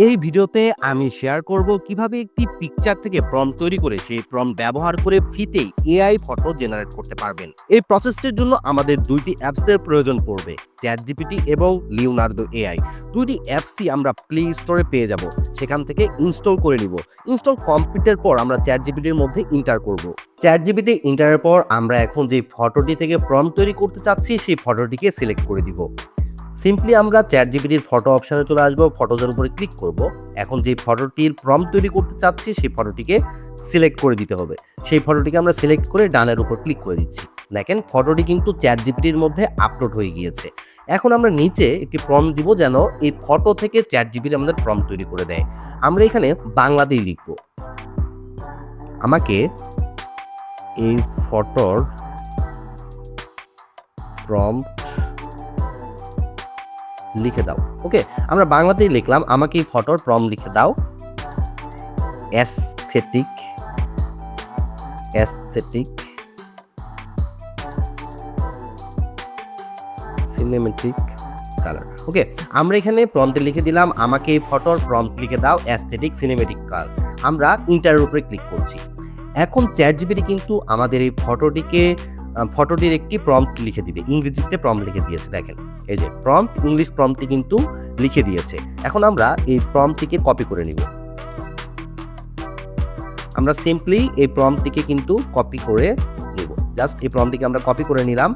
এই ভিডিওতে আমি শেয়ার করব কিভাবে একটি পিকচার থেকে প্রম্পট তৈরি করে সেই প্রম্পট ব্যবহার করে ফ্রিতেই এআই ফটো জেনারেট করতে পারবেন। এই প্রসেসটির জন্য আমাদের দুইটি অ্যাপসের প্রয়োজন পড়বে, চ্যাটজিপিটি এবং লিওনার্দো এআই। দুইটি অ্যাপসই আমরা প্লে স্টোরে পেয়ে যাব, সেখান থেকে ইনস্টল করে নিব। ইনস্টল কমপ্লিটের পর আমরা চ্যাটজিপিটির মধ্যে ইন্টার করব। চ্যাটজিপিটি ইন্টারের পর আমরা এখন যে ফটোটি থেকে প্রম্পট তৈরি করতে চাচ্ছি সেই ফটোটিকে সিলেক্ট করে দিব। সিম্পলি আমরা চ্যাটজিপিটির ফটো অপশানে চলে আসবো, ফটোজের উপরে ক্লিক করব। এখন যে ফটোটির প্রম্পট তৈরি করতে চাচ্ছি সেই ফটোটিকে সিলেক্ট করে দিতে হবে। সেই ফটোটিকে আমরা সিলেক্ট করে ডানের উপর ক্লিক করে দিচ্ছি। দেখেন ফটোটি কিন্তু চ্যাটজিপিটির মধ্যে আপলোড হয়ে গিয়েছে। এখন আমরা নিচে একটি প্রম্পট দিব যেন এই ফটো থেকে চ্যাটজিপিটি আমাদের প্রম্পট তৈরি করে দেয়। আমরা এখানে বাংলাতেই লিখব, আমাকে এই ফটোর প্রম্পট লিখে দাও। ওকে, আমরা বাংলাতেই লিখলাম, আমাকে এই ফটোর প্রম্পট লিখে দাও। Aesthetic cinematic colour. ওকে, আমরা এখানে প্রম্পটে লিখে দিলাম, আমাকে এই ফটোর প্রম্পট লিখে দাও অ্যাস্থেটিক সিনেমেটিক কালার। আমরা ইন্টারের উপরে ক্লিক করছি। এখন চ্যাটজিপিটি কিন্তু আমাদের এই ফটোটির একটি প্রম্পট লিখে দিবে। ইংরেজিতে প্রম্পট লিখে দিয়েছে, দেখেন এই যে প্রম্পট, ইংলিশ প্রম্পটটি কিন্তু লিখে দিয়েছে। এখন আমরা এই প্রম্পটটিকে কপি করে নিব। আমরা সিম্পলি এই প্রম্পটটিকে কিন্তু কপি করে নিব। জাস্ট এই প্রম্পটটিকে আমরা কপি করে নিলাম,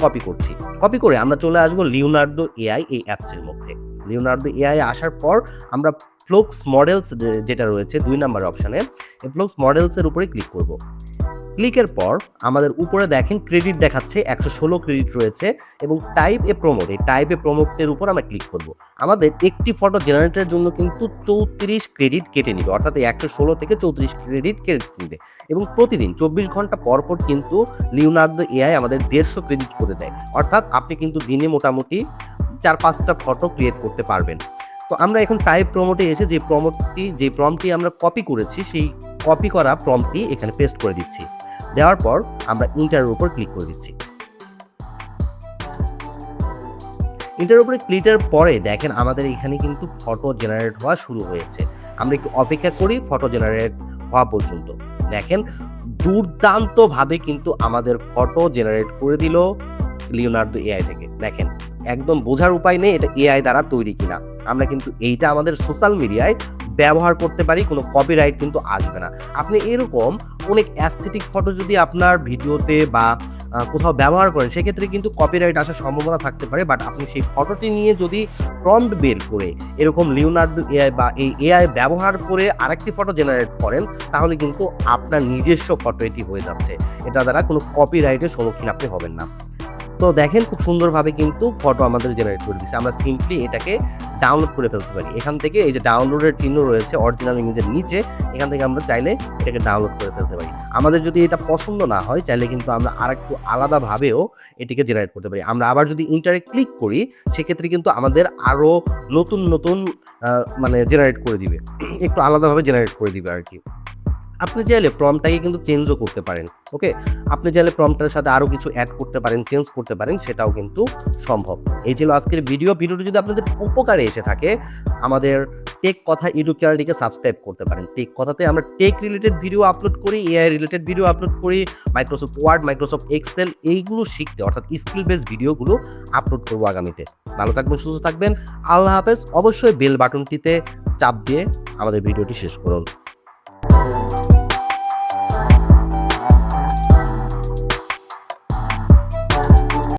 কপি করছি। কপি করে আমরা চলে আসবো লিওনার্দো এআই এই অ্যাপসের মধ্যে। লিওনার্দো এআই আসার পর আমরা ফ্লুক্স মডেলস যেটা রয়েছে 2 নম্বর অপশানে, এই ফ্লুক্স মডেলসের উপরে ক্লিক করব। ক্লিকের পর আমাদের উপরে দেখেন ক্রেডিট দেখাচ্ছে, 116 ক্রেডিট রয়েছে এবং টাইপ এ প্রমোট, এই টাইপ এ প্রমোটের উপর আমরা ক্লিক করব। আমাদের একটি ফটো জেনারেটের জন্য কিন্তু 34 ক্রেডিট কেটে নিবে, অর্থাৎ 116 থেকে 34 ক্রেডিট কেটে নিবে এবং প্রতিদিন 24 ঘন্টা পর পর কিন্তু লিওনার্দো এআই আমাদের 150 ক্রেডিট করে দেয়। অর্থাৎ আপনি কিন্তু দিনে মোটামুটি 4-5টা ফটো ক্রিয়েট করতে পারবেন। তো আমরা এখন টাইপ প্রমোটে এসে যে প্রম্পটটি আমরা কপি করেছি সেই কপি করা প্রম্পটটি এখানে পেস্ট করে দিচ্ছি। দেওয়ার পর আমরা ইন্টারের উপর ক্লিক করে দিচ্ছি। ইন্টারের উপরে ক্লিকের পরে দেখেন আমাদের এখানে কিন্তু ফটো জেনারেট হওয়া শুরু হয়েছে। আমরা একটু অপেক্ষা করি ফটো জেনারেট হওয়া পর্যন্ত। দেখেন দুর্দান্তভাবে কিন্তু আমাদের ফটো জেনারেট করে দিল লিওনার্দো এআই থেকে। দেখেন একদম বোঝার উপায় নেই এটা এআই দ্বারা তৈরি কিনা। আমরা কিন্তু এইটা আমাদের সোশ্যাল মিডিয়ায় ব্যবহার করতে পারি, কোনো কপিরাইট কিন্তু আসবে না। আপনি এরকম অনেক অ্যাস্থেটিক ফটো যদি আপনার ভিডিওতে বা কোথাও ব্যবহার করেন সেক্ষেত্রে কিন্তু কপিরাইট আসার সম্ভাবনা থাকতে পারে। বাট আপনি সেই ফটোটি নিয়ে যদি প্রম্পট বের করে এরকম লিওনার্দো এআই বা এই এআই ব্যবহার করে আরেকটি ফটো জেনারেট করেন, তাহলে কিন্তু আপনার নিজস্ব ফটো এটি হয়ে যাচ্ছে। এটা দ্বারা কোনো কপিরাইটের সম্মুখীন আপনি হবেন না। তো দেখেন খুব সুন্দরভাবে কিন্তু ফটো আমাদের জেনারেট করে দিচ্ছে। আমরা সিম্পলি এটাকে ডাউনলোড করে ফেলতে পারি। এখান থেকে এই যে ডাউনলোডের চিহ্ন রয়েছে অরিজিনাল ইমেজের নিচে, এখান থেকে আমরা চাইলে এটাকে ডাউনলোড করে ফেলতে পারি। আমাদের যদি এটা পছন্দ না হয় চাইলে কিন্তু আমরা আরেকটু আলাদাভাবেও এটিকে জেনারেট করতে পারি। আমরা আবার যদি ইন্টারে ক্লিক করি সেক্ষেত্রে কিন্তু আমাদের আরও নতুন মানে জেনারেট করে দিবে, একটু আলাদাভাবে জেনারেট করে দিবে আর কি। আপনি চাইলে প্রম্পটটাকে কিন্তু চেঞ্জও করতে পারেন। ওকে, আপনি চাইলে প্রম্পটের সাথে আরও কিছু অ্যাড করতে পারেন, চেঞ্জ করতে পারেন, সেটাও কিন্তু সম্ভব। এই ছিল আজকের ভিডিওটি যদি আপনাদের উপকারে এসে থাকে আমাদের টেক কথা ইউটিউব চ্যানেলটিকে সাবস্ক্রাইব করতে পারেন। টেক কথাতে আমরা টেক রিলেটেড ভিডিও আপলোড করি, এআই রিলেটেড ভিডিও আপলোড করি, মাইক্রোসফট ওয়ার্ড, মাইক্রোসফট এক্সেল এইগুলো শিখতে, অর্থাৎ স্কিল বেসড ভিডিওগুলো আপলোড করবো আগামীতে। ভালো থাকবেন, সুস্থ থাকবেন, আল্লাহ হাফেজ। অবশ্যই বেল বাটনটিতে চাপ দিয়ে আমাদের ভিডিওটি শেষ করুন।